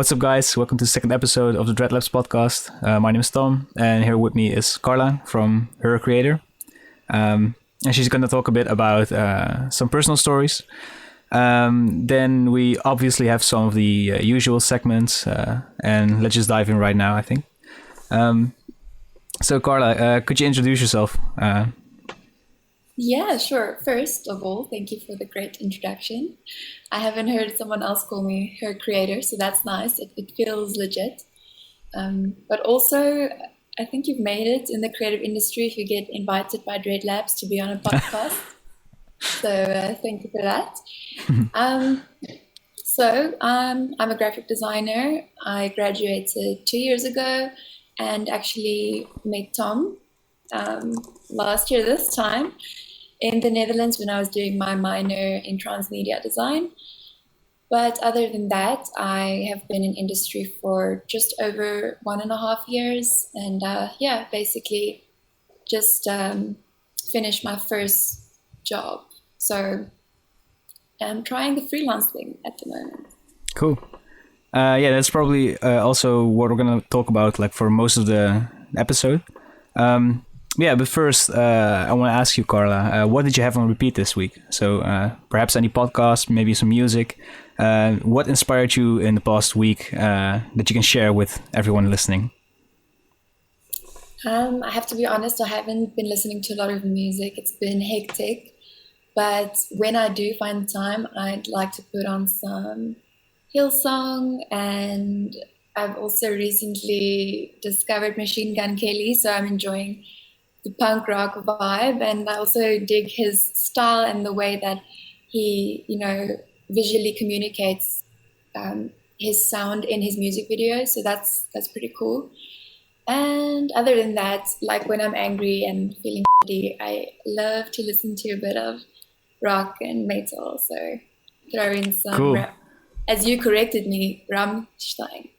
What's up, guys? Welcome to the second episode of the Dreadlabs Podcast. My name is Tom, and here with me is Karla from Her.Creator. And she's going to talk a bit about some personal stories. Then we obviously have some of the usual segments, and let's just dive in right now, I think. So, Karla, could you introduce yourself? Yeah, sure. First of all, thank you for the great introduction. I haven't heard someone else call me Her.Creator, so that's nice. It feels legit. But also, I think you've made it in the creative industry if you get invited by Dreadlabs to be on a podcast. So thank you for that. I'm a graphic designer. I graduated 2 years ago and actually met Tom last year this time in the Netherlands when I was doing my minor in transmedia design. But other than that, I have been in industry for just over 1.5 years, and basically just finished my first job. So I'm trying the freelance thing at the moment. Cool. That's probably also what we're gonna talk about, like for most of the episode. But first, I want to ask you, Karla, what did you have on repeat this week? So perhaps any podcast, maybe some music. What inspired you in the past week that you can share with everyone listening? I have to be honest, I haven't been listening to a lot of music. It's been hectic. But when I do find the time, I'd like to put on some Hillsong, and I've also recently discovered Machine Gun Kelly, so I'm enjoying the punk rock vibe, and I also dig his style and the way that he, visually communicates his sound in his music videos. So that's pretty cool. And other than that, like when I'm angry and feeling shitty, I love to listen to a bit of rock and metal. So throw in some cool. As you corrected me, Rammstein.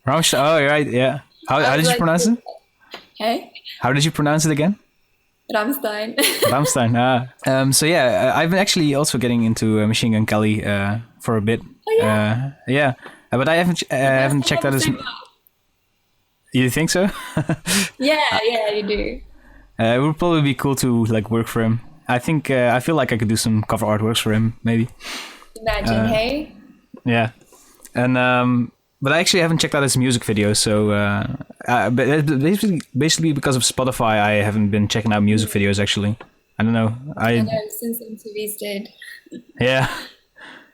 Rammstein. Oh, right. Yeah. How did you pronounce it? Hey? How did you pronounce it again? Rammstein. Rammstein. I've been actually also getting into Machine Gun Kelly for a bit. Oh, yeah. But I haven't checked out his. You think so? Yeah, you do. It would probably be cool to like work for him. I think I feel like I could do some cover artworks for him, maybe. Imagine, hey? Yeah, and but I actually haven't checked out his music videos. So, but basically because of Spotify, I haven't been checking out music videos. Actually, I don't know. I know since MTV's dead. Yeah,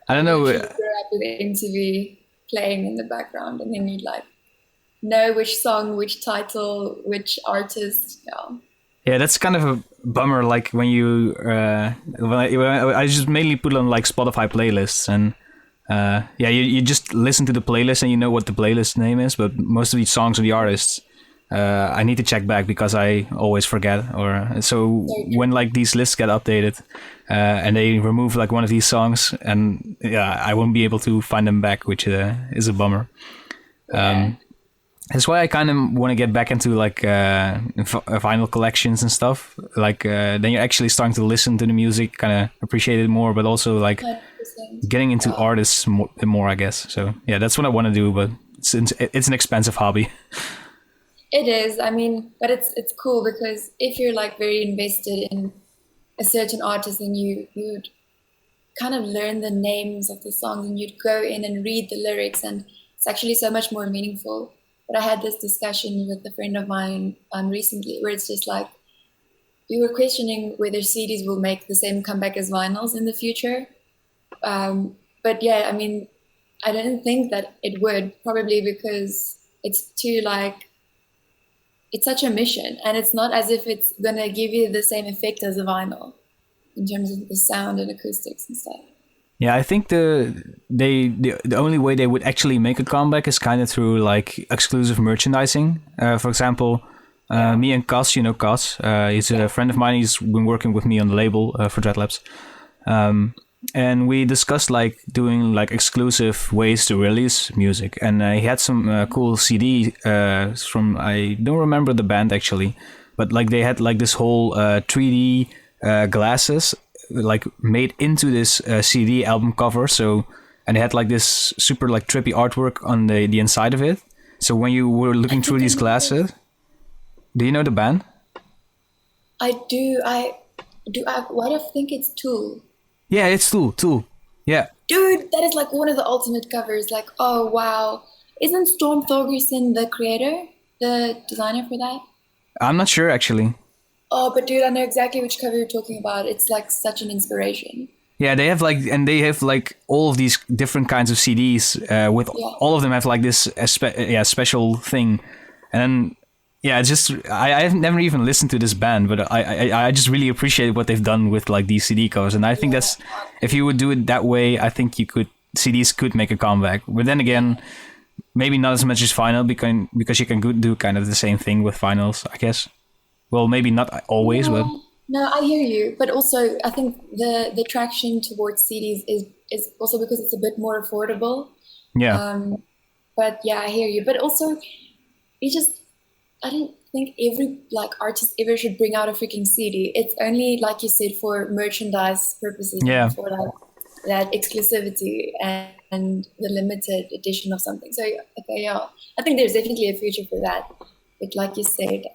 I don't know. You grew up with MTV playing in the background, and then you'd like know which song, which title, which artist. Yeah, that's kind of a bummer. Like when you, when I just mainly put on like Spotify playlists, and you just listen to the playlist and you know what the playlist name is. But most of these songs or the artists, I need to check back because I always forget. Or so when like these lists get updated, and they remove like one of these songs, and I won't be able to find them back, which is a bummer. Yeah. That's why I kind of want to get back into like vinyl collections and stuff. Like then you're actually starting to listen to the music, kind of appreciate it more, but also like 100%. getting into artists more, I guess. So yeah, that's what I want to do, but it's an expensive hobby. It is. I mean, but it's cool because if you're like very invested in a certain artist, then you'd kind of learn the names of the songs and you'd go in and read the lyrics, and it's actually so much more meaningful. But I had this discussion with a friend of mine recently where it's just like, we were questioning whether CDs will make the same comeback as vinyls in the future. But yeah, I mean, I don't think that it would, probably because it's it's such a mission, and it's not as if it's going to give you the same effect as a vinyl in terms of the sound and acoustics and stuff. Yeah, I think the only way they would actually make a comeback is kind of through like exclusive merchandising. For example, me and Cas, Cas, he's a friend of mine. He's been working with me on the label for Dreadlabs. And we discussed like doing like exclusive ways to release music. And he had some cool CD from, I don't remember the band actually, but like they had like this whole 3D glasses like made into this CD album cover. So and it had like this super like trippy artwork on the inside of it. So when you were looking through these glasses, do you know the band? I do. Why do I think it's Tool? Yeah, it's Tool. Yeah. Dude, that is like one of the ultimate covers. Like, oh wow, isn't Storm Thorgerson the creator, the designer for that? I'm not sure actually. Oh, but dude, I know exactly which cover you're talking about. It's like such an inspiration. Yeah, they have like all of these different kinds of CDs with all of them have like this special thing, and then it's just I've never even listened to this band, but I just really appreciate what they've done with like these CD covers, and I think that's, if you would do it that way, I think CDs could make a comeback. But then again, maybe not as much as vinyl because you can do kind of the same thing with vinyls, I guess. Well, maybe not always, but. No, I hear you. But also, I think the traction towards CDs is also because it's a bit more affordable. Yeah. But yeah, I hear you. But also, I don't think every like artist ever should bring out a freaking CD. It's only, like you said, for merchandise purposes. Yeah. For like that exclusivity and the limited edition of something. So okay, yeah, I think there's definitely a future for that. But like you said,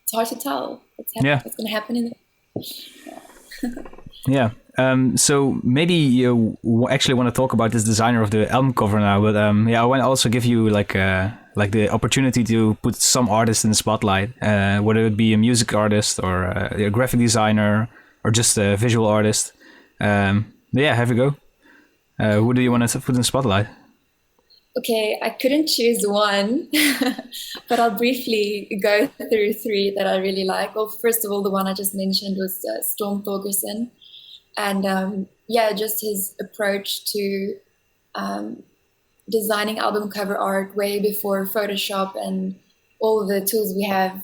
it's hard to tell what's going to happen in the... Yeah. So maybe you actually want to talk about this designer of the album cover now, but I want to also give you like the opportunity to put some artist in the spotlight, whether it be a music artist or a graphic designer or just a visual artist. Have a go. Who do you want to put in the spotlight? Okay, I couldn't choose one, but I'll briefly go through three that I really like. Well, first of all, the one I just mentioned was Storm Thorgerson. And just his approach to designing album cover art way before Photoshop and all of the tools we have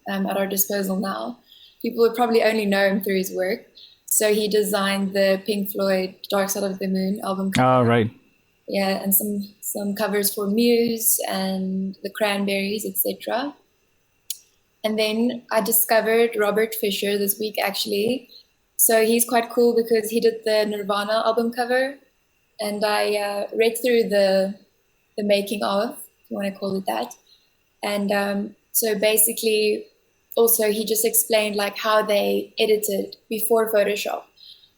at our disposal now. People would probably only know him through his work. So he designed the Pink Floyd Dark Side of the Moon album cover. Oh, right. Yeah, and some covers for Muse and the Cranberries, etc. And then I discovered Robert Fisher this week, actually. So he's quite cool because he did the Nirvana album cover, and I read through the making of, if you want to call it that. And so basically, also he just explained like how they edited before Photoshop.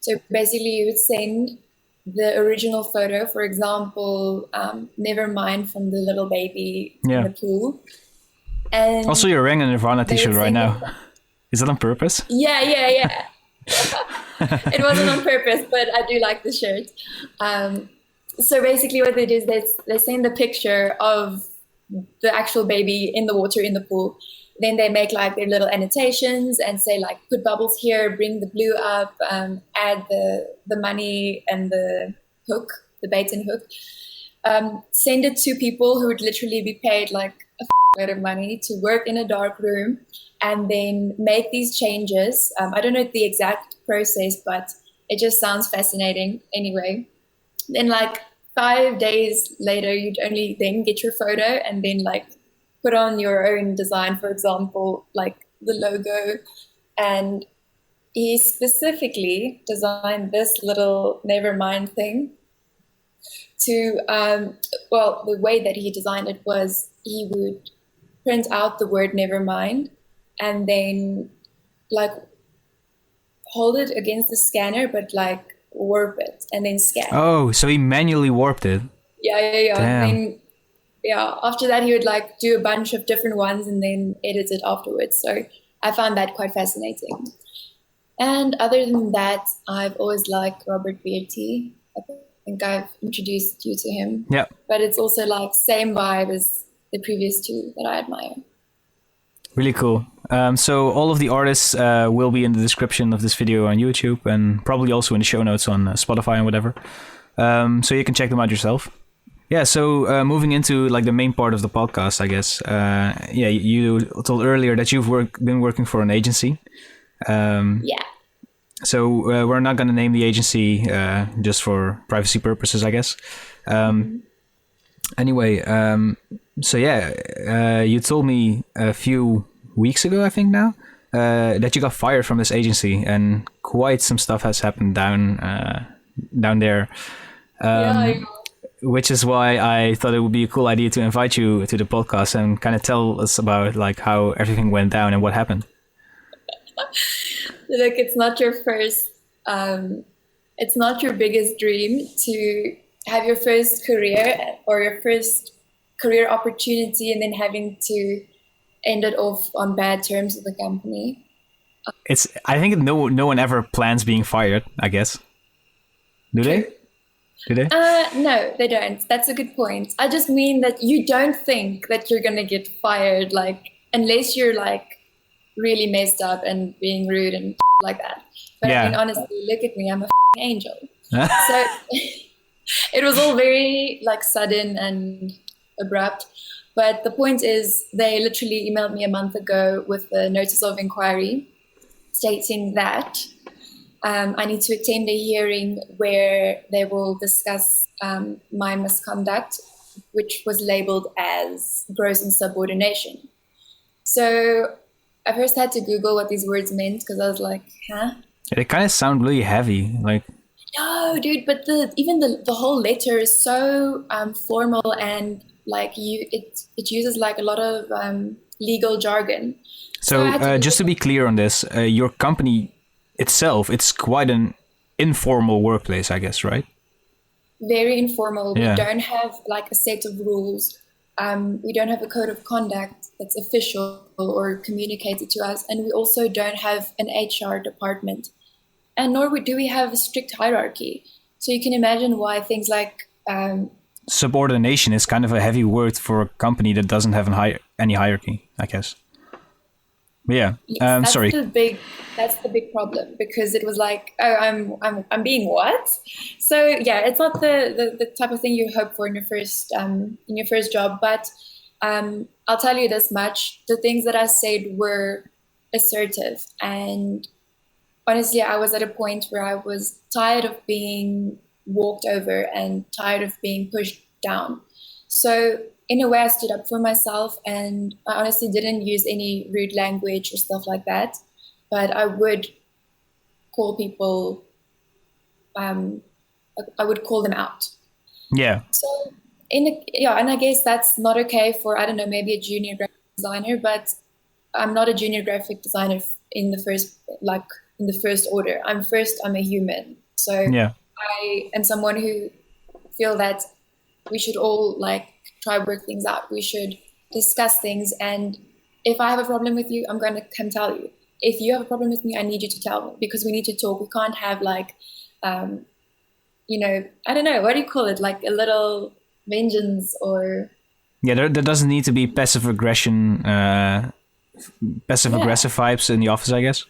So basically, you would send the original photo, for example, Nevermind from the little baby in the pool. And also, you're wearing a Nirvana t-shirt right now. Is that on purpose? Yeah. It wasn't on purpose, but I do like the shirt. So basically what they do is they send the picture of the actual baby in the water in the pool. Then they make like their little annotations and say like, put bubbles here, bring the blue up, add the money and the hook, the bait and hook. Send it to people who would literally be paid like a lot of money to work in a dark room and then make these changes. I don't know the exact process, but it just sounds fascinating anyway. Then like 5 days later, you'd only then get your photo and then like put on your own design, for example, like the logo. And he specifically designed this little Nevermind thing to, the way that he designed it was he would print out the word Nevermind and then like hold it against the scanner, but like warp it and then scan. Oh, so he manually warped it. Yeah. Damn. And then, after that he would like do a bunch of different ones and then edit it afterwards. So I found that quite fascinating. And other than that, I've always liked Robert Bearty. I think I've introduced you to him. Yeah. But it's also like same vibe as the previous two that I admire. Really cool. So all of the artists will be in the description of this video on YouTube and probably also in the show notes on Spotify and whatever. So you can check them out yourself. Yeah, so moving into like the main part of the podcast, I guess. You told earlier that you've been working for an agency. Yeah. So we're not going to name the agency just for privacy purposes, I guess. Anyway, you told me a few weeks ago, I think now, that you got fired from this agency and quite some stuff has happened down down there. Yeah, Which is why I thought it would be a cool idea to invite you to the podcast and kind of tell us about like how everything went down and what happened. look, it's not your biggest dream to have your first career or your first career opportunity and then having to end it off on bad terms with the company. I think no one ever plans being fired, I guess. Do they? Do they? No, they don't. That's a good point. I just mean that you don't think that you're gonna get fired, like unless you're like really messed up and being rude and like that. But I mean, honestly, look at me. I'm a angel. So it was all very like sudden and abrupt. But the point is, they literally emailed me a month ago with a notice of inquiry stating that I need to attend a hearing where they will discuss my misconduct, which was labeled as gross insubordination. So I first had to Google what these words meant because I was like, huh? They kind of sound really heavy. Like, no, dude, but even the whole letter is so formal and like it uses like a lot of legal jargon. So just to be clear on this, your company itself, it's quite an informal workplace, I guess, right? Very informal. Yeah. We don't have like a set of rules. We don't have a code of conduct that's official or communicated to us. And we also don't have an HR department. And nor do we have a strict hierarchy. So you can imagine why things like... subordination is kind of a heavy word for a company that doesn't have any hierarchy, I guess. Yeah. That's sorry. That's the big problem, because it was like, oh, I'm being what? So yeah, it's not the type of thing you hope for in your first job. But I'll tell you this much: the things that I said were assertive, and honestly, I was at a point where I was tired of being walked over and tired of being pushed down. So in a way, I stood up for myself, and I honestly didn't use any rude language or stuff like that. But I would call people, I would call them out. Yeah. So and I guess that's not okay for, I don't know, maybe a junior graphic designer, but I'm not a junior graphic designer in the first order. I'm a human. So yeah. I am someone who feel that we should all like try work things out. We should discuss things. And if I have a problem with you, I'm going to come tell you. If you have a problem with me, I need you to tell me, because we need to talk. We can't have like, I don't know, what do you call it? Like a little vengeance or... Yeah, there doesn't need to be passive aggressive vibes in the office, I guess.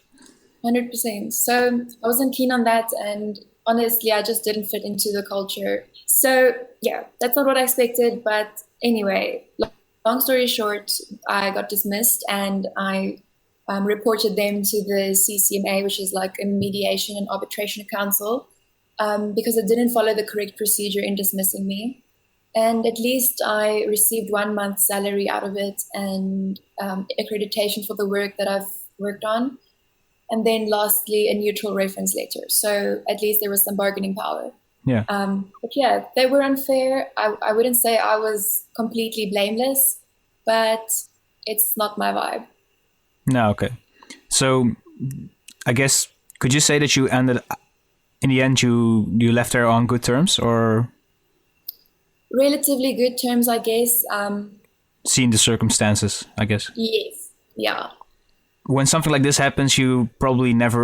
100%. So I wasn't keen on that, and honestly, I just didn't fit into the culture. So yeah, that's not what I expected. But anyway, long story short, I got dismissed, and I reported them to the CCMA, which is like a mediation and arbitration council, because I didn't follow the correct procedure in dismissing me. And at least I received 1 month's salary out of it, and accreditation for the work that I've worked on. And then lastly, a neutral reference letter. So at least there was some bargaining power. Yeah. But yeah, they were unfair. I wouldn't say I was completely blameless, but it's not my vibe. No, okay. So I guess, could you say that you ended, in the end, you left there on good terms, or? Relatively good terms, I guess. Seeing the circumstances, I guess. Yes. Yeah. When something like this happens, you probably like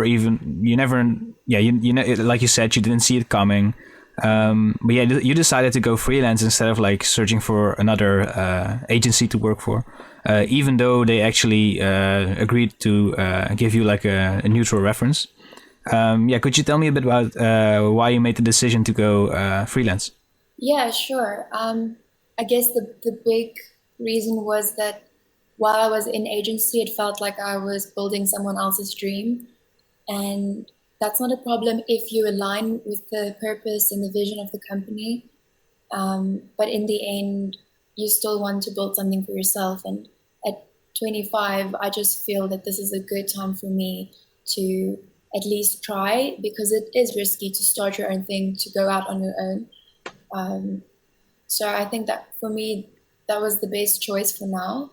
you said, you didn't see it coming. But yeah, you decided to go freelance instead of like searching for another agency to work for, even though they actually agreed to give you like a neutral reference. Could you tell me a bit about why you made the decision to go freelance? Yeah, sure. I guess the big reason was that while I was in agency, it felt like I was building someone else's dream. And that's not a problem if you align with the purpose and the vision of the company. But in the end, you still want to build something for yourself. And at 25, I just feel that this is a good time for me to at least try, because it is risky to start your own thing, to go out on your own. So I think that for me, that was the best choice for now.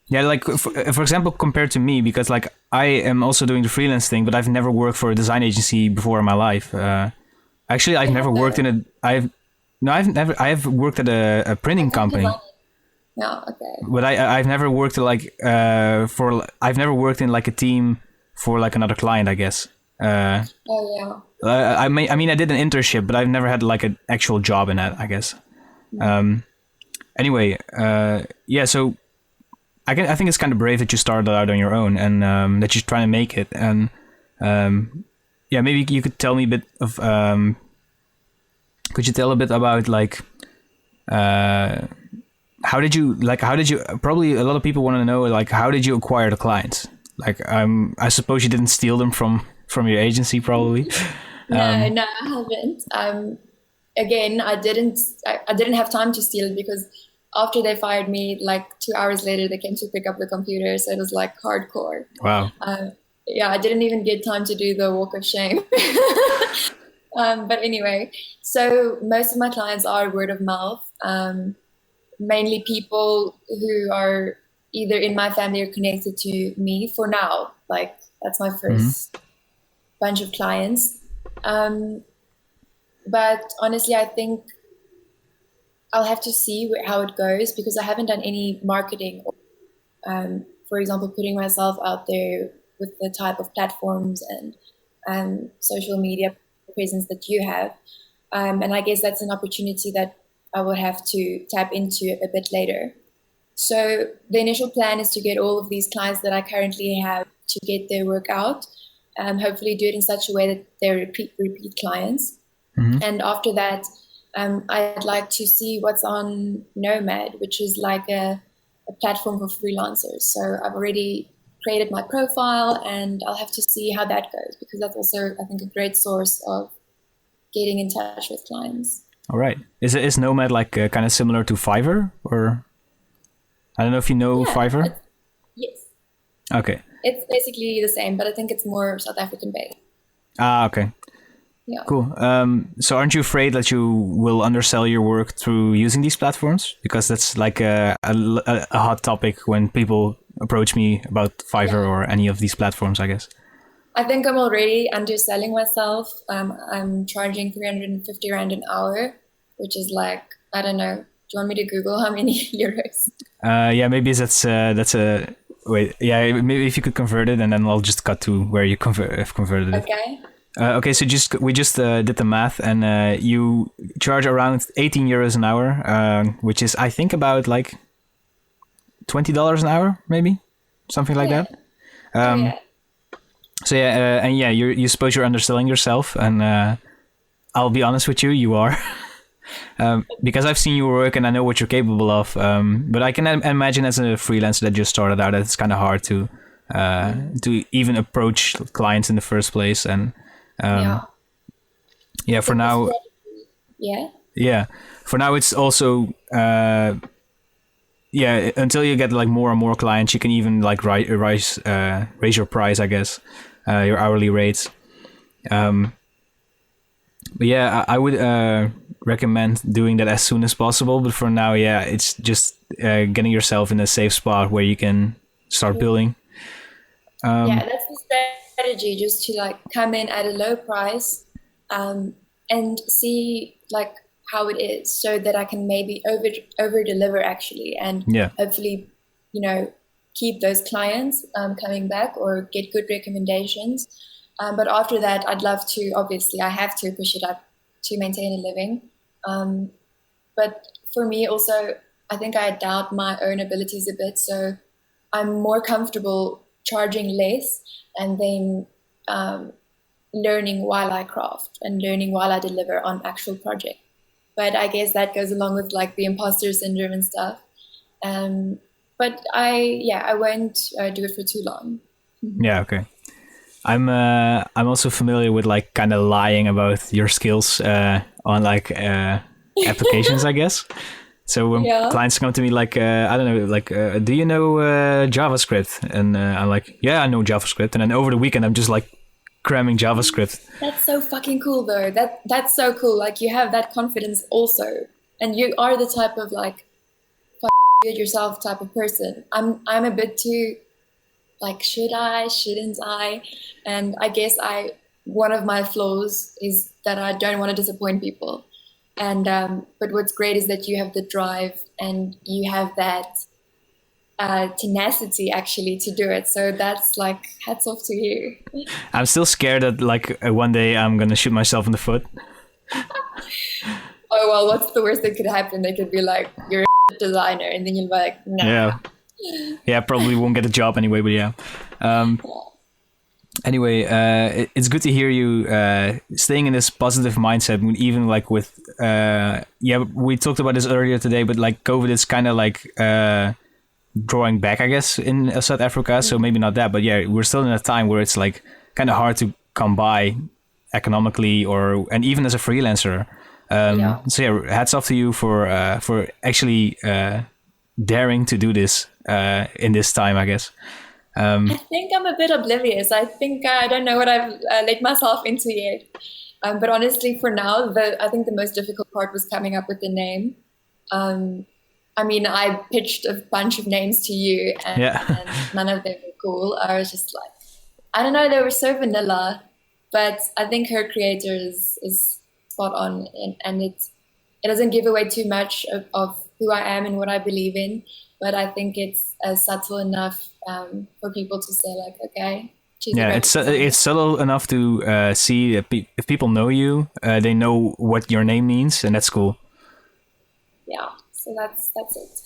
Yeah, like for example, compared to me, because like I am also doing the freelance thing, but I've never worked for a design agency before in my life. Actually, I've never worked in a. I have worked at a printing company. Yeah, okay. But I've never worked like I've never worked in like a team for like another client, I guess. Oh yeah. I mean I did an internship, but I've never had like an actual job in that, I guess. Anyway, yeah, so I think it's kind of brave that you started out on your own, and that you're trying to make it. And yeah, maybe you could tell me a bit of could you tell a bit about like how did you probably a lot of people want to know, like, how did you acquire the clients? Like, I suppose you didn't steal them from your agency, probably. No, I haven't. Again, I didn't have time to steal it, because after they fired me, like 2 hours later, they came to pick up the computer. So it was like hardcore. Wow. Yeah, I didn't even get time to do the walk of shame. But anyway, so most of my clients are word of mouth. Mainly people who are either in my family or connected to me for now. Like, that's my first bunch of clients. But honestly, I think I'll have to see how it goes, because I haven't done any marketing. For example, putting myself out there with the type of platforms and social media presence that you have. And I guess that's an opportunity that I will have to tap into a bit later. So the initial plan is to get all of these clients that I currently have to get their work out, hopefully do it in such a way that they're repeat clients. And after that, I'd like to see what's on Nomad, which is like a platform for freelancers. So I've already created my profile, and I'll have to see how that goes, because that's also, I think, a great source of getting in touch with clients. All right. Is Nomad like kind of similar to Fiverr, or I don't know if you know Fiverr? Yes. Okay. It's basically the same, but I think it's more South African based. Ah, okay. Yeah. Cool. So aren't you afraid that you will undersell your work through using these platforms? Because that's like a hot topic when people approach me about Fiverr or any of these platforms, I guess. I think I'm already underselling myself. I'm charging 350 Rand an hour, which is like, I don't know. Do you want me to Google how many euros? Yeah, maybe that's a wait. Yeah, maybe if you could convert it, and then I'll just cut to where you have converted it. Okay. Okay, so we just did the math, and you charge around 18 euros an hour, which is, I think, about like $20 an hour, maybe something like that. Yeah. So yeah, and yeah, you suppose you're underselling yourself, and I'll be honest with you, you are, because I've seen your work and I know what you're capable of. But I can imagine as a freelancer that just started out, it's kind of hard to even approach clients in the first place, and yeah, for now. Yeah, for now it's also until you get like more and more clients, you can even like raise your price, I guess, your hourly rates. But yeah, I would recommend doing that as soon as possible. But for now, yeah, it's just getting yourself in a safe spot where you can start building. Yeah, that's the strategy, just to like come in at a low price, and see like how it is, so that I can maybe over deliver actually, and hopefully, keep those clients coming back or get good recommendations. But after that, I'd love to, obviously I have to push it up to maintain a living. But for me also, I think I doubt my own abilities a bit. So I'm more comfortable charging less and then learning while I craft and learning while I deliver on actual project. But I guess that goes along with like the imposter syndrome and stuff. But I won't do it for too long. Yeah, okay. I'm also familiar with like kind of lying about your skills on like applications, I guess. So when clients come to me like, I don't know, like, do you know JavaScript? And I'm like, yeah, I know JavaScript. And then over the weekend, I'm just like cramming JavaScript. That's so fucking cool, though. That's so cool. Like, you have that confidence also, and you are the type of like fuck it yourself type of person. I'm a bit too like, should I, shouldn't I? And I guess one of my flaws is that I don't want to disappoint people. And but what's great is that you have the drive and you have that tenacity actually to do it. So that's like, hats off to you. I'm still scared that like one day I'm gonna shoot myself in the foot. Oh well, what's the worst that could happen? They could be like, you're a designer, and then you're like, nah. Yeah, probably won't get a job anyway, but yeah. Anyway, it's good to hear you staying in this positive mindset, even like with we talked about this earlier today, but like COVID is kind of like drawing back, I guess, in South Africa. So maybe not that, but yeah, we're still in a time where it's like kind of hard to come by economically and even as a freelancer. So yeah, hats off to you for actually daring to do this in this time, I guess. I think I'm a bit oblivious. I think I don't know what I've let myself into yet. But honestly, for now, I think the most difficult part was coming up with the name. I mean, I pitched a bunch of names to you, and none of them were cool. I was just like, I don't know, they were so vanilla. But I think Her.Creator is spot on, and it doesn't give away too much of who I am and what I believe in. But I think it's subtle enough for people to say like, okay. It's subtle enough to see that if people know you, they know what your name means, and that's cool. Yeah, so that's it.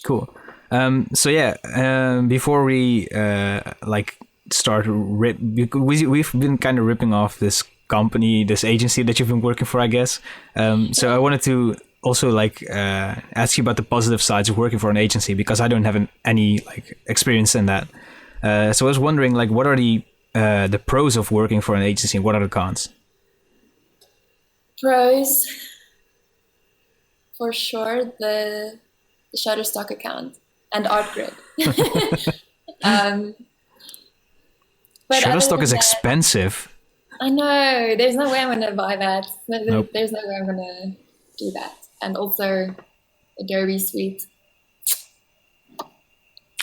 Cool. So yeah, before we start we've been kind of ripping off this company, this agency that you've been working for, I guess. So I wanted to also ask you about the positive sides of working for an agency, because I don't have any experience in that. So I was wondering, what are the pros of working for an agency, and what are the cons? Pros, for sure, the Shutterstock account and ArtGrid. But Shutterstock is expensive. I know. There's no way I'm going to buy that. Nope. There's no way I'm going to do that. And also Adobe Suite.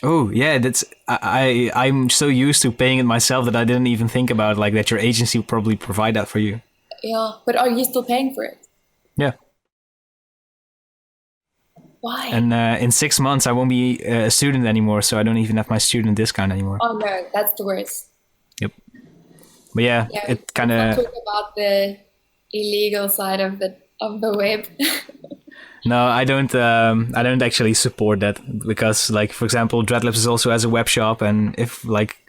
Oh yeah, I'm so used to paying it myself that I didn't even think about that your agency would probably provide that for you. Yeah, but are you still paying for it? Yeah. Why? And in 6 months I won't be a student anymore, so I don't even have my student discount anymore. Oh no, that's the worst. Yep. But yeah it kind of talk about the illegal side of the web. No, I don't actually support that, because for example, Dreadlabs also has a web shop, and if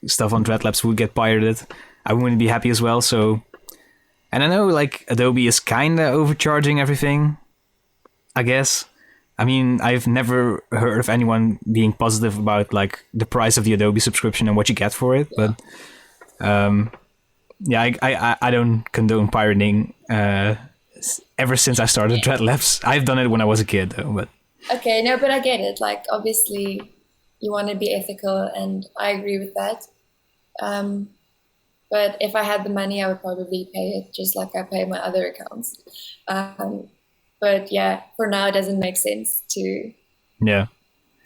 stuff on Dreadlabs would get pirated, I wouldn't be happy as well. So, and I know Adobe is kind of overcharging everything, I guess. I mean, I've never heard of anyone being positive about the price of the Adobe subscription and what you get for it, but I don't condone pirating. Ever since I started Dreadlabs. I've done it when I was a kid, though. But okay, no, but I get it. Obviously, you want to be ethical, and I agree with that. But if I had the money, I would probably pay it, just like I pay my other accounts. But yeah, for now, it doesn't make sense to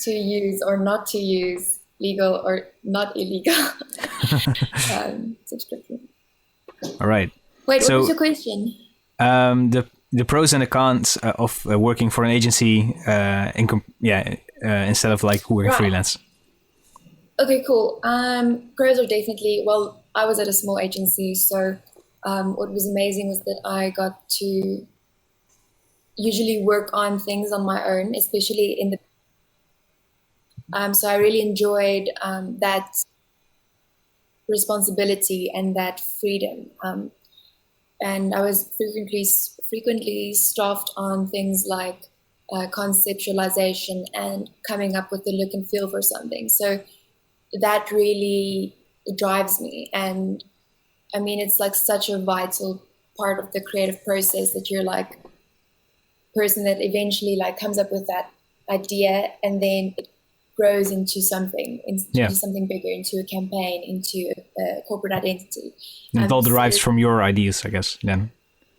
use or not to use legal or not illegal subscription. All right. Wait, what was your question? The pros and the cons of working for an agency instead of working freelance. Okay, cool. Pros are definitely, well, I was at a small agency, so what was amazing was that I got to usually work on things on my own, especially in the so I really enjoyed that responsibility and that freedom. And I was frequently staffed on things like conceptualization and coming up with the look and feel for something. So that really drives me. And I mean, it's such a vital part of the creative process that you're person that eventually comes up with that idea, and then it grows into something, Yeah. something bigger, into a campaign, into a corporate identity. It all derives So, from your ideas, I guess, then.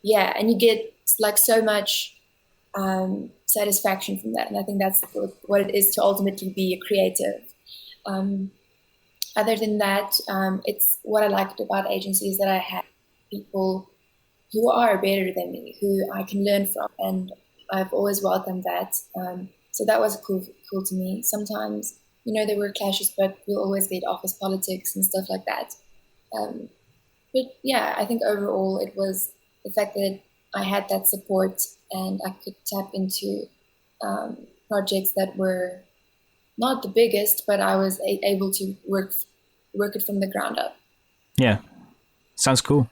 yeah, and you get like so much satisfaction from that, and I think that's what it is to ultimately be a creative. Other than that, it's what I liked about agencies, that I had people who are better than me, who I can learn from, and I've always welcomed that. So that was cool to me. Sometimes, there were clashes, but we'll always get office politics and stuff like that. But yeah, I think overall it was the fact that I had that support and I could tap into projects that were not the biggest, but I was able to work it from the ground up. Yeah, sounds cool.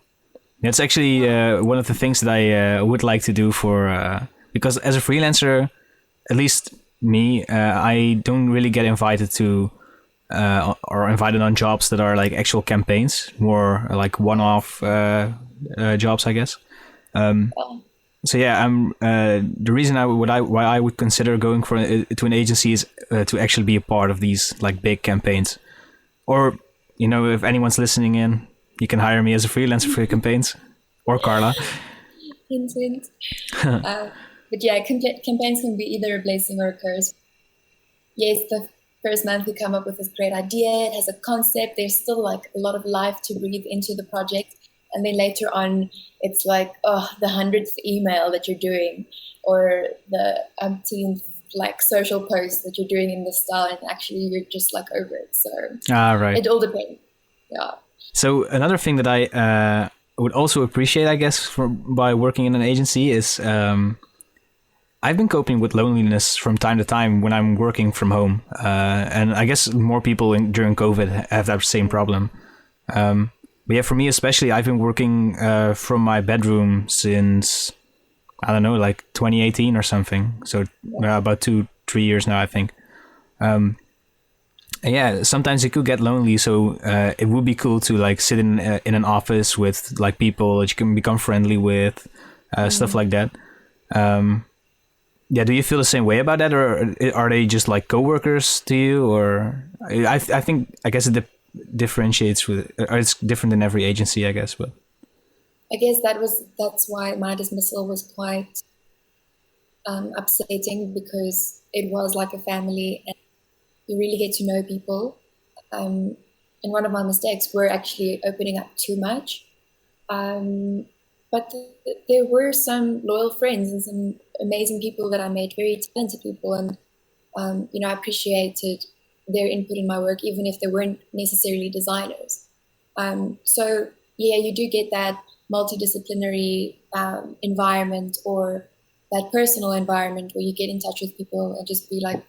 That's actually one of the things that I would like to do because as a freelancer, at least me, I don't really get invited to or invited on jobs that are like actual campaigns, more like one-off jobs, I guess. So yeah, the reason why I would consider going to an agency is to actually be a part of these like big campaigns, or if anyone's listening in, you can hire me as a freelancer for your campaigns, or Karla. Hint, hint. But yeah, campaigns can be either a blessing or a curse. Yes, the first month we come up with this great idea, it has a concept, there's still like a lot of life to breathe into the project. And then later on, it's like, the 100th email that you're doing, or the umpteenth like social post that you're doing in the style, and actually you're just like over it. So right. It all depends. Yeah. So another thing that I would also appreciate, I guess, by working in an agency is I've been coping with loneliness from time to time when I'm working from home, and I guess more people during COVID have that same problem. But yeah, for me especially, I've been working from my bedroom since, I don't know, like 2018 or something. So about 2-3 years now, I think. And yeah, sometimes it could get lonely. So it would be cool to like sit in an office with like people that you can become friendly with, stuff like that. Yeah, do you feel the same way about that, or are they just like coworkers to you? Or I guess it differentiates with, or it's different in every agency, I guess. But I guess that's why my dismissal was quite upsetting, because it was like a family and you really get to know people. And one of my mistakes were actually opening up too much. But there were some loyal friends and some amazing people that I met, very talented people, and I appreciated their input in my work, even if they weren't necessarily designers. So yeah, you do get that multidisciplinary environment, or that personal environment where you get in touch with people and just be like,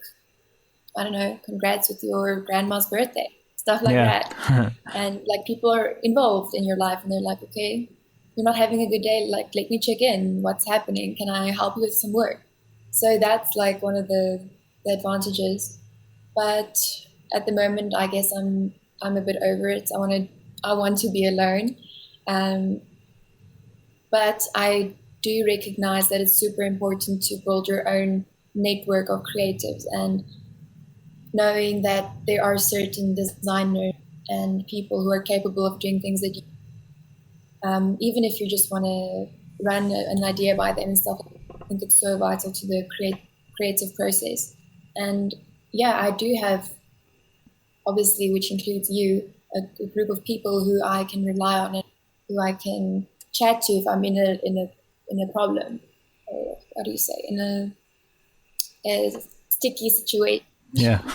I don't know, congrats with your grandma's birthday, stuff like that. And like people are involved in your life and they're like, okay, you're not having a good day, like let me check in, what's happening, can I help you with some work? So that's like one of the advantages. But at the moment, I guess I'm a bit over it. I want to be alone. But I do recognize that it's super important to build your own network of creatives, and knowing that there are certain designers and people who are capable of doing things that you, even if you just want to run an idea by them and stuff, I think it's so vital to the creative process. And yeah, I do have, obviously, which includes you, a group of people who I can rely on and who I can chat to if I'm in a problem, or how do you say, in a sticky situation. Yeah. So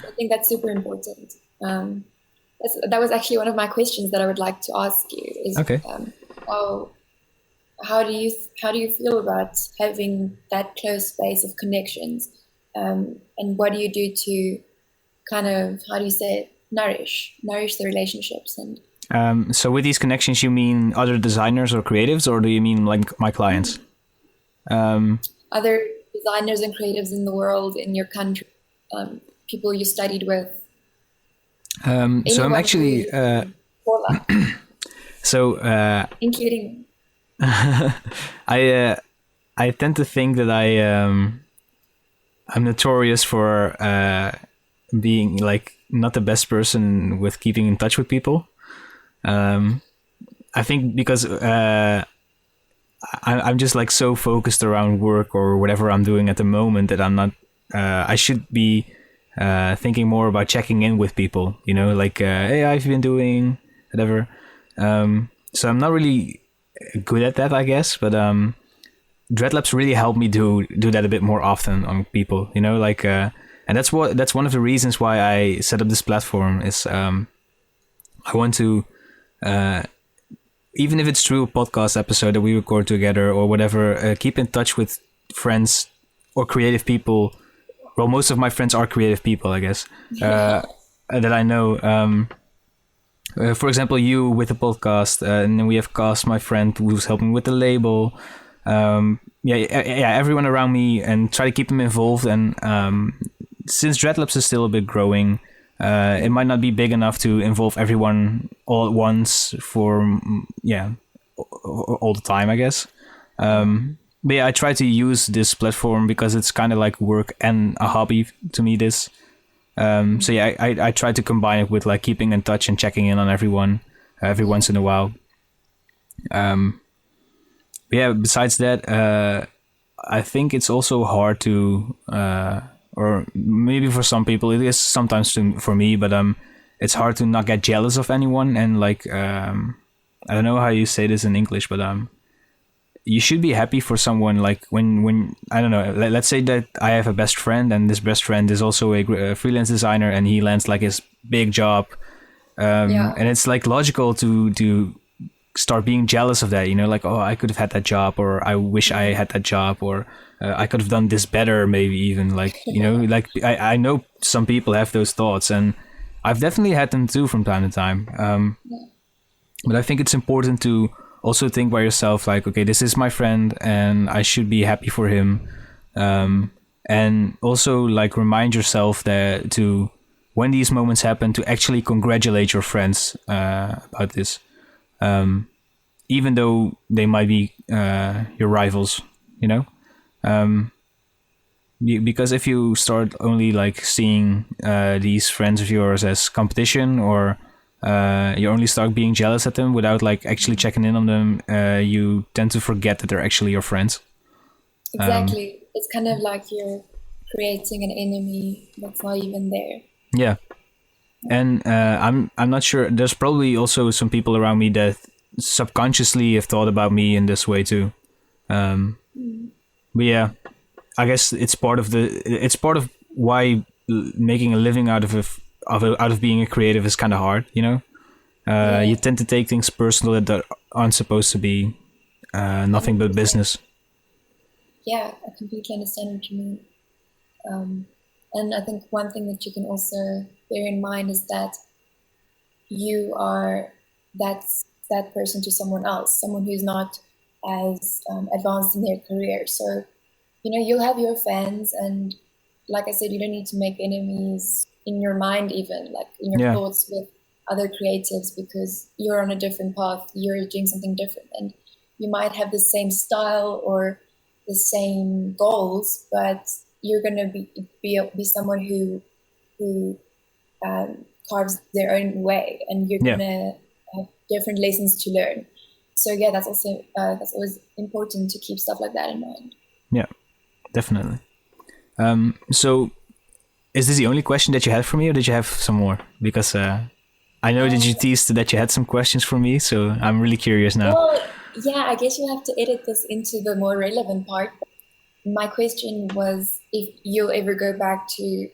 I think that's super important. That was actually one of my questions that I would like to ask you. Is okay. How do you feel about having that close space of connections, and what do you do to kind of, how do you say it, nourish the relationships? And so with these connections, you mean other designers or creatives, or do you mean like my clients? Other designers and creatives in the world, in your country, people you studied with. So I'm actually including I tend to think that I'm notorious for being like not the best person with keeping in touch with people. I think because I'm just like so focused around work or whatever I'm doing at the moment that I'm not. I should be thinking more about checking in with people. You know, like hey, how have you been doing? Whatever. So I'm not really good at that, I guess. But Dreadlabs really helped me do that a bit more often on people. You know, like and that's one of the reasons why I set up this platform is I want to. Even if it's through a podcast episode that we record together or whatever, keep in touch with friends or creative people. Well, most of my friends are creative people, I guess, that I know. For example, you with the podcast, and then we have Cass, my friend, who's helping with the label. Everyone around me, and try to keep them involved. And since Dreadlabs is still a bit growing, it might not be big enough to involve everyone all at once for all the time, I guess. But yeah, I try to use this platform because it's kind of like work and a hobby to me. This, so yeah, I try to combine it with like keeping in touch and checking in on everyone every once in a while. Yeah. Besides that, I think it's also hard to. Or maybe for some people it is sometimes for me, but it's hard to not get jealous of anyone. And like I don't know how you say this in English, but you should be happy for someone. Like when I don't know, let's say that I have a best friend, and this best friend is also a freelance designer, and he lands like his big job, and it's like logical to start being jealous of that, you know, like, oh, I could have had that job, or I wish I had that job, or I could have done this better, maybe even, like, you know, like I know some people have those thoughts, and I've definitely had them too from time to time. But I think it's important to also think by yourself, like, okay, this is my friend and I should be happy for him. And also like remind yourself that to, when these moments happen, to actually congratulate your friends about this. Even though they might be your rivals, you know? Because if you start only like seeing these friends of yours as competition, or you only start being jealous at them without like actually checking in on them, you tend to forget that they're actually your friends. Exactly. It's kind of like you're creating an enemy that's not even there. Yeah. And I'm not sure. There's probably also some people around me that subconsciously have thought about me in this way too. But yeah, I guess it's part of why making a living out of being a creative is kind of hard. You know, you tend to take things personal that aren't supposed to be nothing but business. Yeah, I completely understand what you mean. And I think one thing that you can also bear in mind is that you are that person to someone else, someone who's not as advanced in their career. So, you know, you'll have your fans, and like I said, you don't need to make enemies in your mind, even like in your thoughts with other creatives, because you're on a different path, you're doing something different, and you might have the same style or the same goals, but you're gonna be someone who carves their own way, and you're gonna have different lessons to learn. So yeah, that's always important to keep stuff like that in mind. Yeah, definitely. So is this the only question that you had for me, or did you have some more? Because I know that you teased that you had some questions for me, so I'm really curious now. Well, yeah, I guess you'll have to edit this into the more relevant part. My question was if you'll ever go back to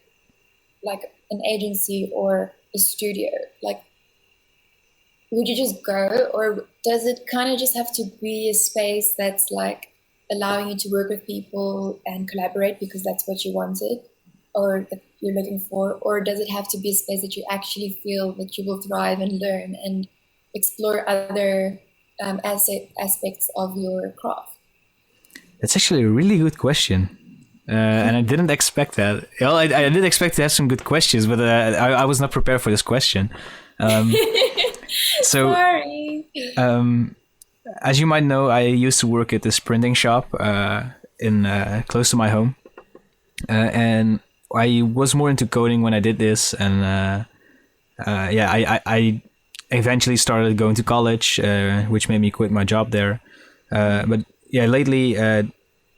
like an agency or a studio, like would you just go, or does it kind of just have to be a space that's like allowing you to work with people and collaborate because that's what you wanted or that you're looking for, or does it have to be a space that you actually feel that you will thrive and learn and explore other aspects of your craft? That's actually a really good question. And I didn't expect that. Well, I did expect to have some good questions, but I was not prepared for this question. So, sorry. As you might know, I used to work at this printing shop in close to my home, and I was more into coding when I did this, and I eventually started going to college, which made me quit my job there. But yeah, lately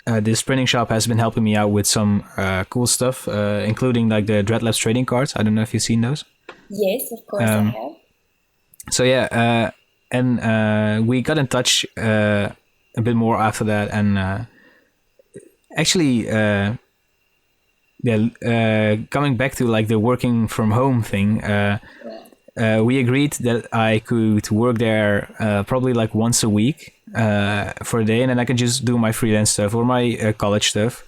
this printing shop has been helping me out with some cool stuff, including like the Dreadlabs trading cards. I don't know if you've seen those. Yes, of course I have. So yeah, and we got in touch a bit more after that, and actually, coming back to like the working from home thing, we agreed that I could work there probably like once a week for a day, and then I could just do my freelance stuff or my college stuff.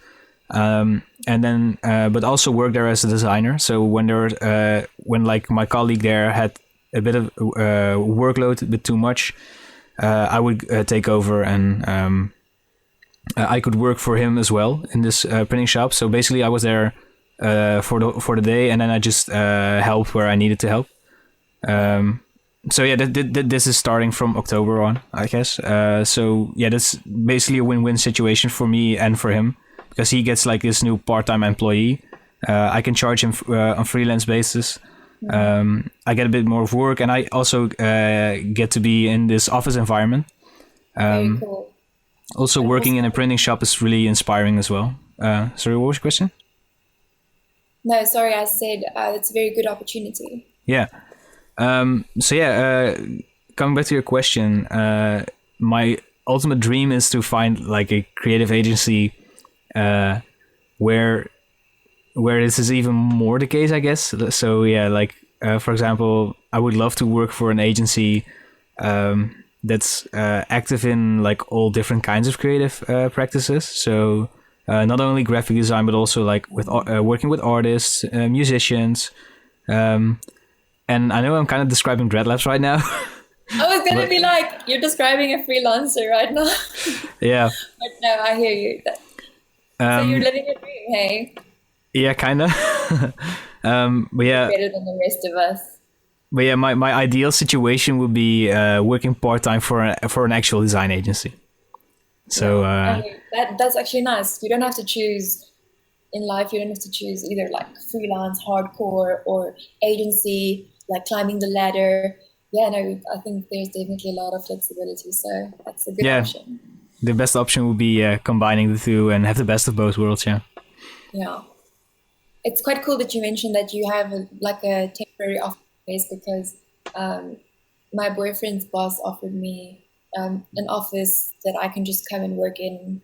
And then, but also work there as a designer. So when like my colleague there had a bit of workload, a bit too much, I would take over, and I could work for him as well in this printing shop. So basically, I was there for the day, and then I just helped where I needed to help. So yeah, this is starting from October on, I guess. So yeah, that's basically a win-win situation for me and for him, because he gets like this new part-time employee. I can charge him on freelance basis. I get a bit more of work, and I also get to be in this office environment. Very cool. Also, working in a printing shop is really inspiring as well. Sorry, what was your question? No, sorry, I said it's a very good opportunity. Yeah. So yeah, coming back to your question, my ultimate dream is to find like a creative agency where this is even more the case, I guess. So yeah, like for example, I would love to work for an agency that's active in like all different kinds of creative practices. So not only graphic design, but also like with working with artists, musicians. And I know I'm kind of describing Dreadlabs right now. I was gonna be like, you're describing a freelancer right now. Yeah. But no, I hear you. So you're living a dream, hey? Yeah, kind of. But yeah. Better than the rest of us. But yeah, my ideal situation would be working part-time for an actual design agency. So that's actually nice. You don't have to choose in life. You don't have to choose either like freelance, hardcore, or agency, like climbing the ladder. Yeah, no, I think there's definitely a lot of flexibility. So that's a good option. The best option would be combining the two and have the best of both worlds. Yeah. Yeah, it's quite cool that you mentioned that you have a temporary office space, because my boyfriend's boss offered me an office that I can just come and work in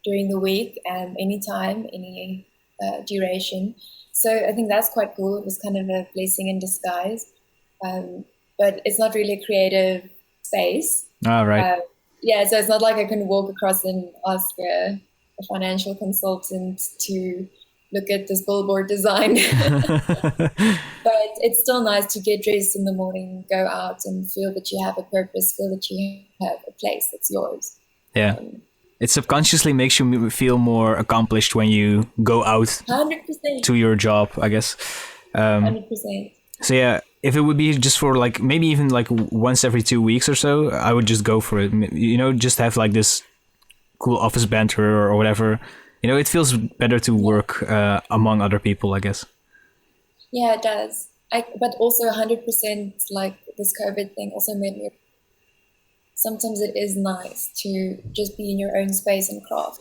during the week, anytime, any duration. So I think that's quite cool. It was kind of a blessing in disguise. But it's not really a creative space. Oh, right. Yeah, so it's not like I can walk across and ask a financial consultant to look at this billboard design. But it's still nice to get dressed in the morning, go out and feel that you have a purpose, feel that you have a place that's yours. Yeah. It subconsciously makes you feel more accomplished when you go out 100%. to your job, I guess. 100%. So yeah, if it would be just for like maybe even like once every 2 weeks or so, I would just go for it. You know, just have like this cool office banter or whatever. You know, it feels better to work among other people, I guess. Yeah, it does. But also 100%, like this COVID thing also made me. Sometimes it is nice to just be in your own space and craft.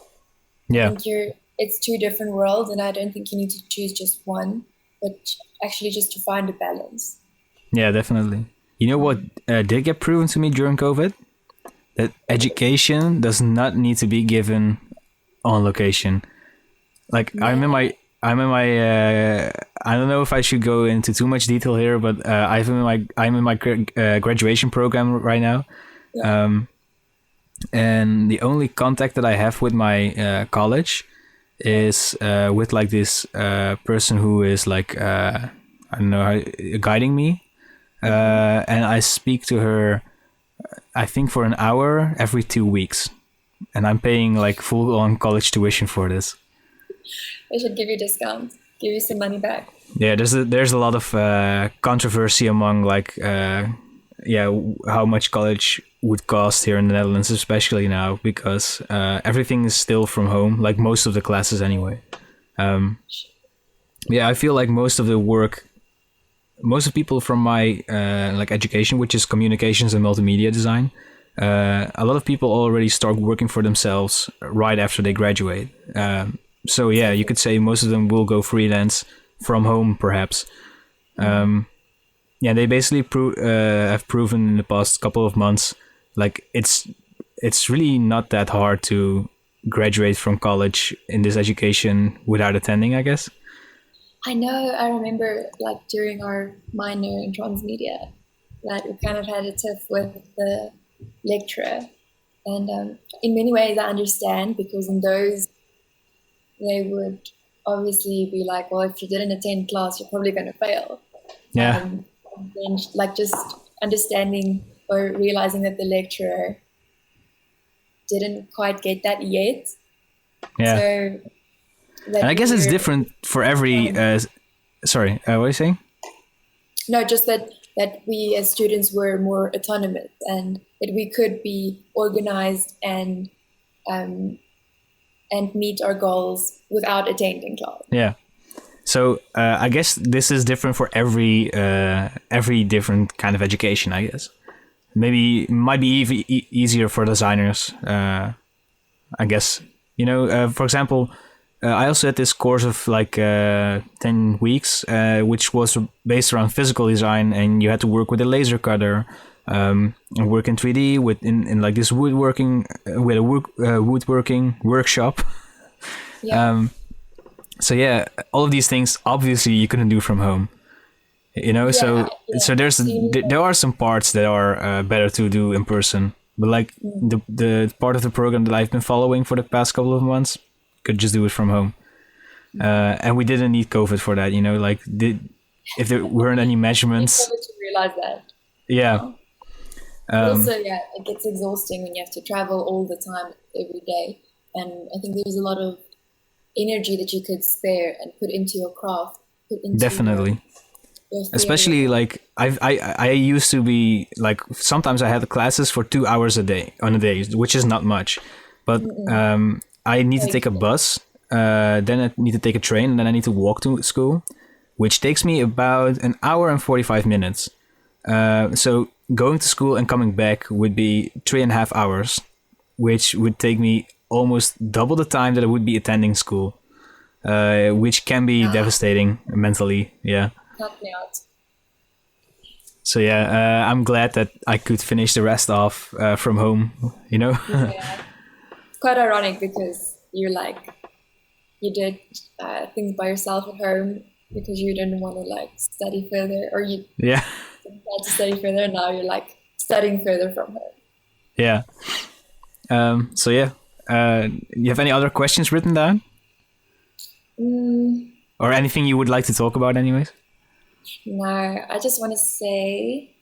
Yeah. I think it's two different worlds, and I don't think you need to choose just one, but actually just to find a balance. Yeah, definitely. You know what did get proven to me during COVID? That education does not need to be given on location. Like yeah. I'm in my I don't know if I should go into too much detail here, but I'm in my graduation program right now. Yeah. And the only contact that I have with my college is with like this person who is like I don't know, guiding me, and I speak to her I think for an hour every 2 weeks, and I'm paying like full on college tuition for this. They should give you discounts, give you some money back. Yeah, there's a lot of controversy among like how much college would cost here in the Netherlands, especially now, because everything is still from home, like most of the classes anyway. Yeah, I feel like most of people from my like education, which is communications and multimedia design, a lot of people already start working for themselves right after they graduate. So yeah, you could say most of them will go freelance from home, perhaps. Yeah, they basically have proven in the past couple of months, like it's really not that hard to graduate from college in this education without attending, I guess. I know. I remember, like during our minor in transmedia, that we kind of had a tiff with the lecturer, and in many ways I understand, because in those they would obviously be like, well, if you didn't attend class, you're probably going to fail. Yeah. And then, like, just understanding or realizing that the lecturer didn't quite get that yet. Yeah. So, and I guess it's different for every. Sorry, what are you saying? No, just that we as students were more autonomous, and that we could be organized and meet our goals without attending class. Yeah. So I guess this is different for every different kind of education, I guess. Maybe it might be easier for designers, I guess. You know, for example, I also had this course of like 10 weeks, which was based around physical design, and you had to work with a laser cutter, and work in 3D in like this woodworking, with a woodworking workshop. Yeah. So yeah, all of these things obviously you couldn't do from home, you know. So there are some parts that are better to do in person, but like the part of the program that I've been following for the past couple of months, could just do it from home, and we didn't need COVID for that, you know. Like if there weren't any measurements, to realize that. Yeah. Also, yeah, it gets exhausting when you have to travel all the time, every day, and I think there's a lot of energy that you could spare and put into your craft. Definitely. Especially like I used to be like, sometimes I had classes for 2 hours a day, which is not much, but I need to take a bus, then I need to take a train, and then I need to walk to school, which takes me about an hour and 45 minutes. So going to school and coming back would be 3.5 hours, which would take me almost double the time that I would be attending school, which can be devastating mentally. Yeah. Help me out. So yeah, I'm glad that I could finish the rest off from home, you know. Yeah. It's quite ironic, because you did things by yourself at home because you didn't want to like study further, or you didn't want to study further, and now you're like studying further from home. Yeah. So yeah. You have any other questions written down? Or anything you would like to talk about anyways? No, I just want to say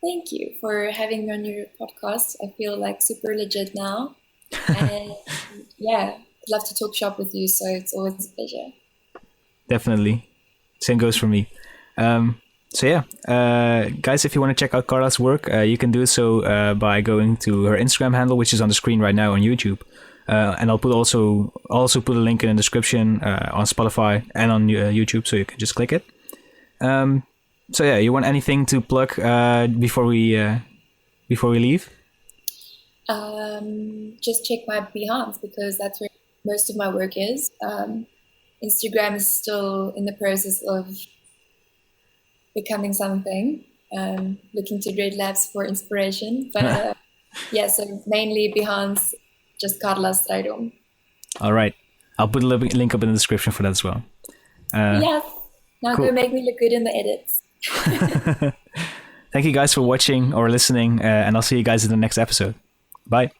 thank you for having me on your podcast. I feel like super legit now. And yeah, I'd love to talk shop with you, so it's always a pleasure. Definitely. Same goes for me. So yeah, guys, if you want to check out Karla's work, you can do so by going to her Instagram handle, which is on the screen right now on YouTube. And I'll also put a link in the description on Spotify and on YouTube, so you can just click it. So yeah, you want anything to plug before we leave? Just check my Behance, because that's where most of my work is. Instagram is still in the process of becoming something. Looking to Dreadlabs for inspiration, but yeah, so mainly Behance, just Karla Strydom. All right, I'll put a link up in the description for that as well. Yes, now cool. Go make me look good in the edits. Thank you guys for watching or listening, and I'll see you guys in the next episode. Bye.